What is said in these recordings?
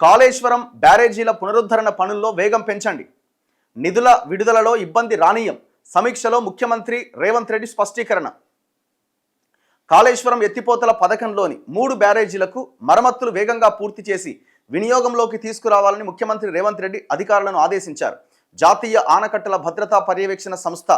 కాళేశ్వరం బ్యారేజీల పునరుద్ధరణ పనుల్లో వేగం పెంచండి. నిధుల విడుదలలో ఇబ్బంది రానీయం. సమీక్షలో ముఖ్యమంత్రి రేవంత్ రెడ్డి స్పష్టీకరణ. కాళేశ్వరం ఎత్తిపోతల పథకంలోని 3 బ్యారేజీలకు మరమ్మతులు వేగంగా పూర్తి చేసి వినియోగంలోకి తీసుకురావాలని ముఖ్యమంత్రి రేవంత్ రెడ్డి అధికారులను ఆదేశించారు. జాతీయ ఆనకట్టల భద్రతా పర్యవేక్షణ సంస్థ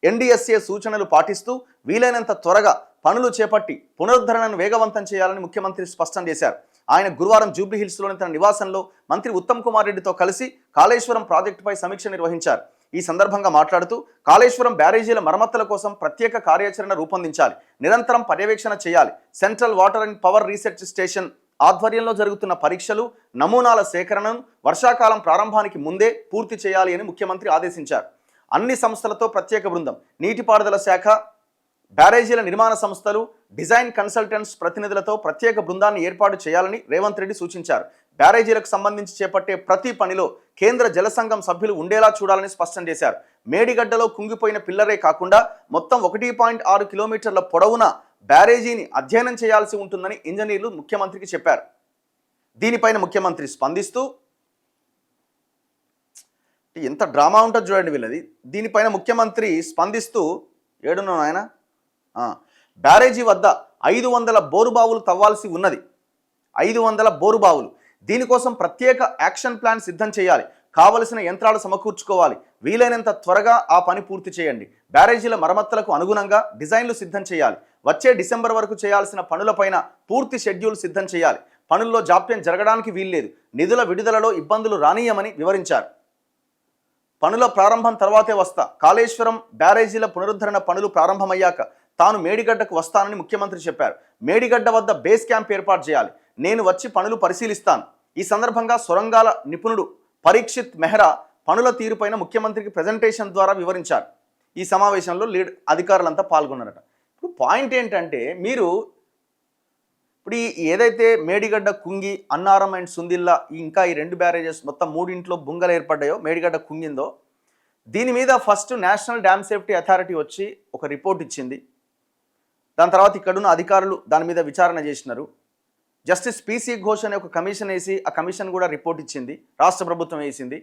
NDSA సూచనలు పాటిస్తూ వీలైనంత త్వరగా పనులు చేపట్టి పునరుద్ధరణను వేగవంతం చేయాలని ముఖ్యమంత్రి స్పష్టం చేశారు. ఆయన గురువారం జూబ్లీహిల్స్లోని తన నివాసంలో మంత్రి ఉత్తమ్ కుమార్ రెడ్డితో కలిసి కాళేశ్వరం ప్రాజెక్టుపై సమీక్ష నిర్వహించారు. ఈ సందర్భంగా మాట్లాడుతూ కాళేశ్వరం బ్యారేజీల మరమ్మతుల కోసం ప్రత్యేక కార్యాచరణ రూపొందించాలి, నిరంతరం పర్యవేక్షణ చేయాలి. Central water and power research station ఆధ్వర్యంలో జరుగుతున్న పరీక్షలు, నమూనాల సేకరణను వర్షాకాలం ప్రారంభానికి ముందే పూర్తి చేయాలి అని ముఖ్యమంత్రి ఆదేశించారు. అన్ని సంస్థలతో ప్రత్యేక బృందం, నీటిపారుదల శాఖ, బ్యారేజీల నిర్మాణ సంస్థలు, డిజైన్ కన్సల్టెంట్స్ ప్రతినిధులతో ప్రత్యేక బృందాన్ని ఏర్పాటు చేయాలని రేవంత్ రెడ్డి సూచించారు. బ్యారేజీలకు సంబంధించి చేపట్టే ప్రతి పనిలో కేంద్ర జలసంఘం సభ్యులు ఉండేలా చూడాలని స్పష్టం చేశారు. మేడిగడ్డలో కుంగిపోయిన పిల్లరే కాకుండా మొత్తం 1.6 కిలోమీటర్ల పొడవున బ్యారేజీని అధ్యయనం చేయాల్సి ఉంటుందని ఇంజనీర్లు ముఖ్యమంత్రికి చెప్పారు. దీనిపైన ముఖ్యమంత్రి స్పందిస్తూ, ఎంత డ్రామా ఉంటుంది చూడండి వీళ్ళది. దీనిపైన ముఖ్యమంత్రి స్పందిస్తూ, ఏడున్నా ఆయన, బ్యారేజీ వద్ద 500 బోరుబావులు తవ్వాల్సి ఉన్నది. 500 బోరుబావులు. దీనికోసం ప్రత్యేక యాక్షన్ ప్లాన్ సిద్ధం చేయాలి. కావలసిన యంత్రాలు సమకూర్చుకోవాలి. వీలైనంత త్వరగా ఆ పని పూర్తి చేయండి. బ్యారేజీల మరమ్మతులకు అనుగుణంగా డిజైన్లు సిద్ధం చేయాలి. వచ్చే డిసెంబర్ వరకు చేయాల్సిన పనులపైన పూర్తి షెడ్యూల్ సిద్ధం చేయాలి. పనుల్లో జాప్యం జరగడానికి వీల్లేదు. నిధుల విడుదలలో ఇబ్బందులు రానీయమని వివరించారు. పనుల ప్రారంభం తర్వాతే వస్తా. కాళేశ్వరం బ్యారేజీల పునరుద్ధరణ పనులు ప్రారంభమయ్యాక తాను మేడిగడ్డకు వస్తానని ముఖ్యమంత్రి చెప్పారు. మేడిగడ్డ వద్ద బేస్ క్యాంప్ ఏర్పాటు చేయాలి. నేను వచ్చి పనులు పరిశీలిస్తాను. ఈ సందర్భంగా సొరంగాల నిపుణుడు పరీక్షిత్ మెహ్రా పనుల తీరుపైన ముఖ్యమంత్రికి ప్రెజెంటేషన్ ద్వారా వివరించారు. ఈ సమావేశంలో లీడ్ అధికారులంతా పాల్గొన్నారట. ఇప్పుడు పాయింట్ ఏంటంటే, మీరు ఇప్పుడు ఏదైతే మేడిగడ్డ కుంగి, అన్నారం అండ్ సుందిల్లా ఇంకా ఈ 2 బ్యారేజెస్ మొత్తం 3 బుంగలు ఏర్పడ్డాయో, మేడిగడ్డ కుంగిందో, దీని మీద first national dam safety authority వచ్చి ఒక రిపోర్ట్ ఇచ్చింది. దాని తర్వాత ఇక్కడున్న అధికారులు దాని మీద విచారణ చేసినారు. జస్టిస్ PC ఘోష్ అనే ఒక కమిషన్ వేసి ఆ కమిషన్ కూడా రిపోర్ట్ ఇచ్చింది, రాష్ట్ర ప్రభుత్వం వేసింది.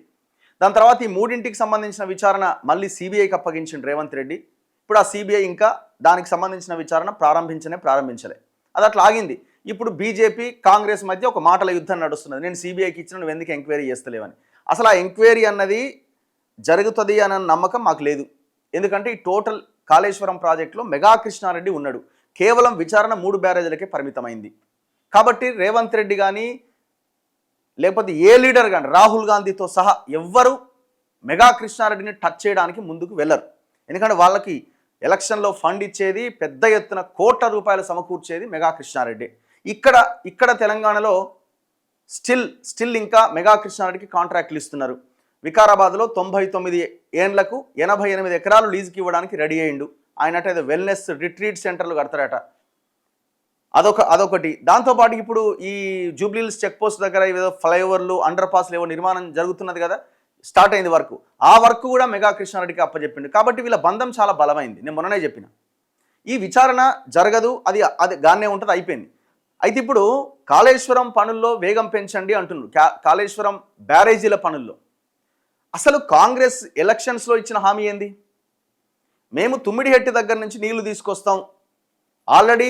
దాని తర్వాత ఈ 3కి సంబంధించిన విచారణ మళ్ళీ CBIకి అప్పగించింది రేవంత్ రెడ్డి. ఇప్పుడు ఆ CBI ఇంకా దానికి సంబంధించిన విచారణ ప్రారంభించలే. అది అట్లా ఆగింది. ఇప్పుడు బీజేపీ కాంగ్రెస్ మధ్య ఒక మాటల యుద్ధం నడుస్తున్నది. నేను CBIకి ఇచ్చిన, నువ్వు ఎందుకు ఎంక్వైరీ చేస్తలేవని. అసలు ఆ ఎంక్వైరీ అన్నది జరుగుతుంది అన్న నమ్మకం మాకు లేదు. ఎందుకంటే ఈ టోటల్ కాళేశ్వరం ప్రాజెక్టులో మెగా కృష్ణారెడ్డి ఉన్నాడు. కేవలం విచారణ 3 బ్యారేజీలకే పరిమితమైంది. కాబట్టి రేవంత్ రెడ్డి కానీ లేకపోతే ఏ లీడర్ కానీ రాహుల్ గాంధీతో సహా ఎవ్వరు మెగా కృష్ణారెడ్డిని టచ్ చేయడానికి ముందుకు వెళ్ళరు. ఎందుకంటే వాళ్ళకి ఎలక్షన్లో ఫండ్ ఇచ్చేది, పెద్ద ఎత్తున కోట్ల రూపాయలు సమకూర్చేది మెగా కృష్ణారెడ్డి. ఇక్కడ తెలంగాణలో స్టిల్ ఇంకా మెగా కృష్ణారెడ్డికి కాంట్రాక్ట్లు ఇస్తున్నారు. వికారాబాద్లో 99 ఏండ్లకు 88 ఎకరాలు లీజుకి ఇవ్వడానికి రెడీ అయ్యిండు ఆయన. ఏదో వెల్నెస్ రిట్రీట్ సెంటర్లు కడతారట. అదొకటి. దాంతోపాటు ఇప్పుడు ఈ జూబ్లీహిల్స్ చెక్ పోస్ట్ దగ్గర ఏదో ఫ్లైఓవర్లు, అండర్ పాస్లు ఏవో నిర్మాణం జరుగుతున్నది కదా, స్టార్ట్ అయింది వర్క్. ఆ వర్క్ కూడా మెగా కృష్ణారెడ్డికి అప్పచెప్పిండు. కాబట్టి వీళ్ళ బంధం చాలా బలమైంది. నేను మొన్ననే చెప్పిన, ఈ విచారణ జరగదు, అది గానే ఉంటుంది, అయిపోయింది. అయితే ఇప్పుడు కాళేశ్వరం పనుల్లో వేగం పెంచండి అంటున్నారు. కాళేశ్వరం బ్యారేజీల పనుల్లో అసలు కాంగ్రెస్ ఎలక్షన్స్లో ఇచ్చిన హామీ ఏంది? మేము తుమ్మిడిహెట్టి దగ్గర నుంచి నీళ్లు తీసుకొస్తాం, ఆల్రెడీ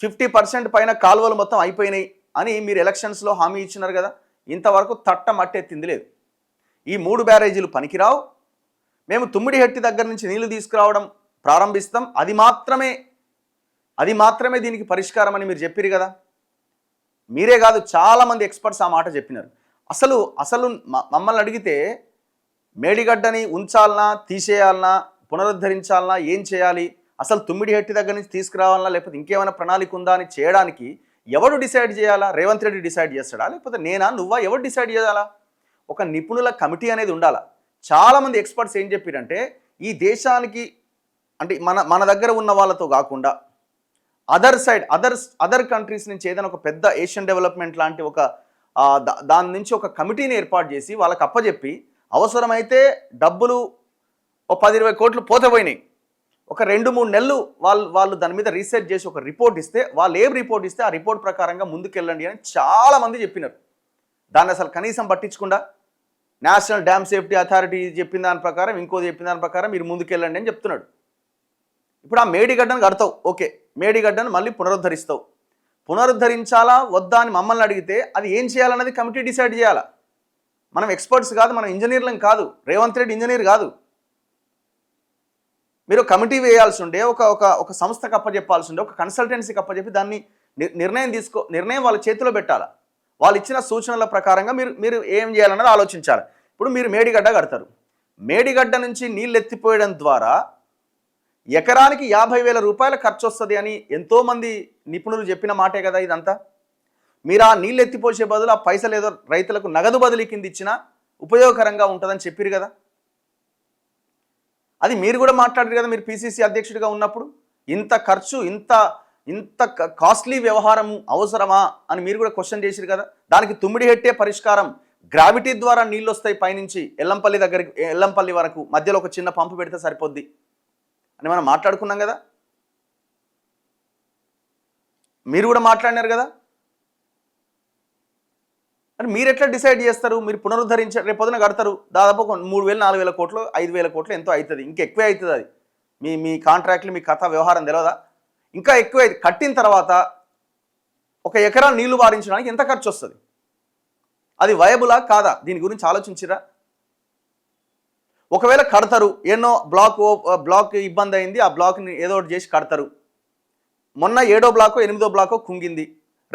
50% పైన కాలువలు మొత్తం అయిపోయినాయి అని మీరు ఎలక్షన్స్లో హామీ ఇచ్చినారు కదా. ఇంతవరకు తట్ట మట్టెత్తింది లేదు. ఈ 3 బ్యారేజీలు పనికిరావు, మేము తుమ్మిడిహెట్టి దగ్గర నుంచి నీళ్లు తీసుకురావడం ప్రారంభిస్తాం, అది మాత్రమే దీనికి పరిష్కారం అని మీరు చెప్పారు కదా. మీరే కాదు, చాలామంది ఎక్స్పర్ట్స్ ఆ మాట చెప్పినారు. అసలు మమ్మల్ని అడిగితే మేడిగడ్డని ఉంచాలనా, తీసేయాలనా, పునరుద్ధరించాలనా, ఏం చేయాలి, అసలు తుమ్మిడిహెట్టి దగ్గర నుంచి తీసుకురావాలనా, లేకపోతే ఇంకేమైనా ప్రణాళిక ఉందా అని చేయడానికి ఎవరు డిసైడ్ చేయాలా? రేవంత్ రెడ్డి డిసైడ్ చేస్తాడా, లేకపోతే నేనా, నువ్వా, ఎవరు డిసైడ్ చేయాలా? ఒక నిపుణుల కమిటీ అనేది ఉండాలా. చాలామంది ఎక్స్పర్ట్స్ ఏం చెప్పారంటే, ఈ దేశానికి అంటే మన దగ్గర ఉన్న వాళ్ళతో కాకుండా అదర్ కంట్రీస్ నుంచి ఏదైనా ఒక పెద్ద ఏషియన్ డెవలప్మెంట్ లాంటి దాని నుంచి ఒక కమిటీని ఏర్పాటు చేసి వాళ్ళకి అప్పచెప్పి, అవసరమైతే డబ్బులు 10-20 కోట్లు పోయినాయి, ఒక 2-3 నెలలు వాళ్ళు దాని మీద రీసెర్చ్ చేసి ఒక రిపోర్ట్ ఇస్తే, వాళ్ళు ఏం రిపోర్ట్ ఇస్తే ఆ రిపోర్ట్ ప్రకారంగా ముందుకెళ్ళండి అని చాలామంది చెప్పినారు. దాన్ని అసలు కనీసం పట్టించకుండా నేషనల్ డ్యామ్ సేఫ్టీ అథారిటీ చెప్పిన దాని ప్రకారం ఇంకోది చెప్పిన దాని ప్రకారం మీరు ముందుకెళ్ళండి అని చెప్తున్నాడు. ఇప్పుడు ఆ మేడిగడ్డను కడతావు, ఓకే, మేడిగడ్డను మళ్ళీ పునరుద్ధరిస్తావు. పునరుద్ధరించాలా వద్దా అని మమ్మల్ని అడిగితే అది ఏం చేయాలన్నది కమిటీ డిసైడ్ చేయాలా. మనం ఎక్స్పర్ట్స్ కాదు, మనం ఇంజనీర్లం కాదు, రేవంత్ రెడ్డి ఇంజనీర్ కాదు. మీరు కమిటీ వేయాల్సి ఉండే, ఒక ఒక ఒక సంస్థకు అప్పచెప్పాల్సి ఉండే, ఒక కన్సల్టెన్సీకి అప్పచెప్పి దాన్ని నిర్ణయం వాళ్ళ చేతిలో పెట్టాలా. వాళ్ళు ఇచ్చిన సూచనల ప్రకారంగా మీరు మీరు ఏం చేయాలన్నది ఆలోచించాలి. ఇప్పుడు మీరు మేడిగడ్డ కడతారు, మేడిగడ్డ నుంచి నీళ్ళు ఎత్తిపోయడం ద్వారా ఎకరానికి 50,000 రూపాయల ఖర్చు వస్తుంది అని ఎంతోమంది నిపుణులు చెప్పిన మాటే కదా ఇదంతా. మీరు ఆ నీళ్ళు ఎత్తిపోసే బదులు ఆ పైసలు ఏదో రైతులకు నగదు బదిలీ కింద ఇచ్చినా ఉపయోగకరంగా ఉంటుందని చెప్పారు కదా. అది మీరు కూడా మాట్లాడారు కదా, మీరు పిసిసి అధ్యక్షుడిగా ఉన్నప్పుడు. ఇంత ఖర్చు, ఇంత ఇంత కాస్ట్లీ వ్యవహారం అవసరమా అని మీరు కూడా క్వశ్చన్ చేశారు కదా. దానికి తుమ్మిడి హెట్టే పరిష్కారం, గ్రావిటీ ద్వారా నీళ్ళు వస్తాయి పైనుంచి ఎల్లంపల్లి దగ్గరికి, ఎల్లంపల్లి వరకు మధ్యలో ఒక చిన్న పంపు పెడితే సరిపోద్ది అని మనం మాట్లాడుకున్నాం కదా. మీరు కూడా మాట్లాడినారు కదా. మరి మీరు ఎట్లా డిసైడ్ చేస్తారు? మీరు పునరుద్ధరించారు, రేపు పొద్దున కడతారు, దాదాపు 3,000 4,000 కోట్లు 5,000 కోట్లు ఎంతో అవుతుంది, ఇంకా ఎక్కువే అవుతుంది. అది మీ మీ కాంట్రాక్ట్లు, మీ కథ వ్యవహారం తెలియదా? ఇంకా ఎక్కువ కట్టిన తర్వాత 1 ఎకరా నీళ్లు వారించడానికి ఎంత ఖర్చు వస్తుంది? అది వయబులా కాదా? దీని గురించి ఆలోచించిరా? ఒకవేళ కడతారు, ఎన్నో బ్లాక్ ఇబ్బంది అయింది, ఆ బ్లాక్ని ఏదో ఒకటి చేసి కడతారు. మొన్న 7వ బ్లాకో 8వ బ్లాకో కుంగింది,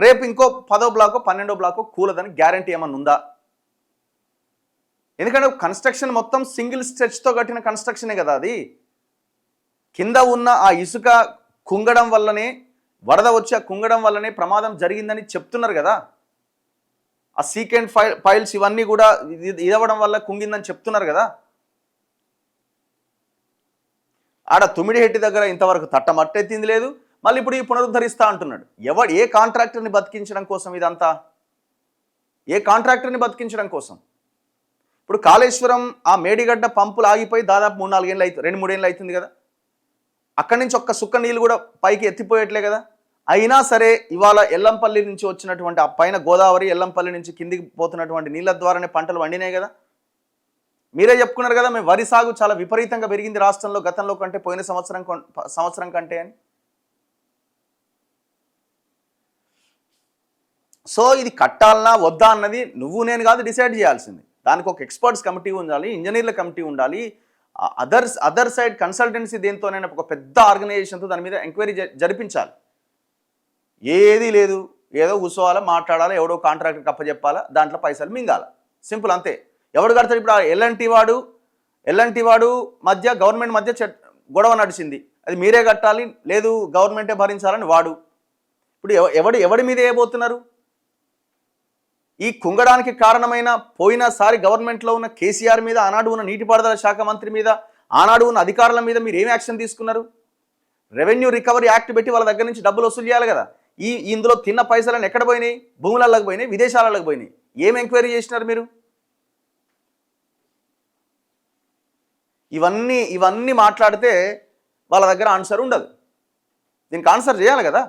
రేపు ఇంకో 10వ బ్లాకో 12వ బ్లాకో కూలదని గ్యారంటీ ఏమన్నా ఉందా? ఎందుకంటే కన్స్ట్రక్షన్ మొత్తం సింగిల్ స్ట్రెచ్తో కట్టిన కన్స్ట్రక్షనే కదా. అది కింద ఉన్న ఆ ఇసుక కుంగడం వల్లనే, వరద వచ్చి ఆ కుంగడం వల్లనే ప్రమాదం జరిగిందని చెప్తున్నారు కదా. ఆ సీకెండ్ ఫైల్స్ ఇవన్నీ కూడా ఇదవ్వడం వల్ల కుంగిందని చెప్తున్నారు కదా. ఆడ తుమ్మిడిహెట్టి దగ్గర ఇంతవరకు తట్టమట్టెత్తింది లేదు, మళ్ళీ ఇప్పుడు ఈ పునరుద్ధరిస్తా అంటున్నాడు. ఏ కాంట్రాక్టర్ని బతికించడం కోసం ఇదంతా? ఏ కాంట్రాక్టర్ని బతికించడం కోసం? ఇప్పుడు కాళేశ్వరం ఆ మేడిగడ్డ పంపులు ఆగిపోయి దాదాపు 3-4 ఏళ్ళు అవుతుంది, 2-3 ఏళ్ళు అవుతుంది కదా. అక్కడి నుంచి ఒక్క సుక్క నీళ్ళు కూడా పైకి ఎత్తిపోయట్లే కదా. అయినా సరే ఇవాళ ఎల్లంపల్లి నుంచి వచ్చినటువంటి ఆ పైన గోదావరి, ఎల్లంపల్లి నుంచి కిందికి పోతున్నటువంటి నీళ్ళ ద్వారానే పంటలు వండినాయి కదా. మీరే చెప్పుకున్నారు కదా, మేము వరి సాగు చాలా విపరీతంగా పెరిగింది రాష్ట్రంలో గతంలో కంటే, పోయిన సంవత్సరం కంటే అని. సో ఇది కట్టాలన్నా వద్దా అన్నది నువ్వు నేను కాదు డిసైడ్ చేయాల్సింది. దానికి ఒక ఎక్స్పర్ట్స్ కమిటీ ఉండాలి, ఇంజనీర్ల కమిటీ ఉండాలి, అదర్ సైడ్ కన్సల్టెన్సీ దేంతోనైనా ఒక పెద్ద ఆర్గనైజేషన్తో దాని మీద ఎంక్వైరీ జరిపించాలి. ఏది లేదు, ఏదో కూర్చోవాలా, మాట్లాడాలా, ఎవడో కాంట్రాక్టర్కి అప్పచెప్పాలా, దాంట్లో పైసలు మింగాల, సింపుల్ అంతే. ఎవడు కడతాడు? ఇప్పుడు ఎల్ఎన్టీ వాడు మధ్య గవర్నమెంట్ మధ్య గొడవ నడిచింది, అది మీరే కట్టాలి, లేదు గవర్నమెంటే భరించాలని వాడు. ఇప్పుడు ఎవడి మీద వేయబోతున్నారు? ఈ కుంగడానికి కారణమైన పోయినసారి గవర్నమెంట్లో ఉన్న కేసీఆర్ మీద, ఆనాడు ఉన్న నీటిపారుదల శాఖ మంత్రి మీద, ఆనాడు ఉన్న అధికారుల మీద మీరు ఏం యాక్షన్ తీసుకున్నారు? రెవెన్యూ రికవరీ యాక్ట్ పెట్టి వాళ్ళ దగ్గర నుంచి డబ్బులు వసూలు చేయాలి కదా. ఇందులో తిన్న పైసలను ఎక్కడ పోయినాయి? భూములలోకి పోయినాయి, విదేశాలకు పోయినాయి. ఏం ఎంక్వైరీ చేసినారు మీరు? ఇవన్నీ మాట్లాడితే వాళ్ళ దగ్గర ఆన్సర్ ఉండదు. దీనికి ఆన్సర్ చేయాలి కదా.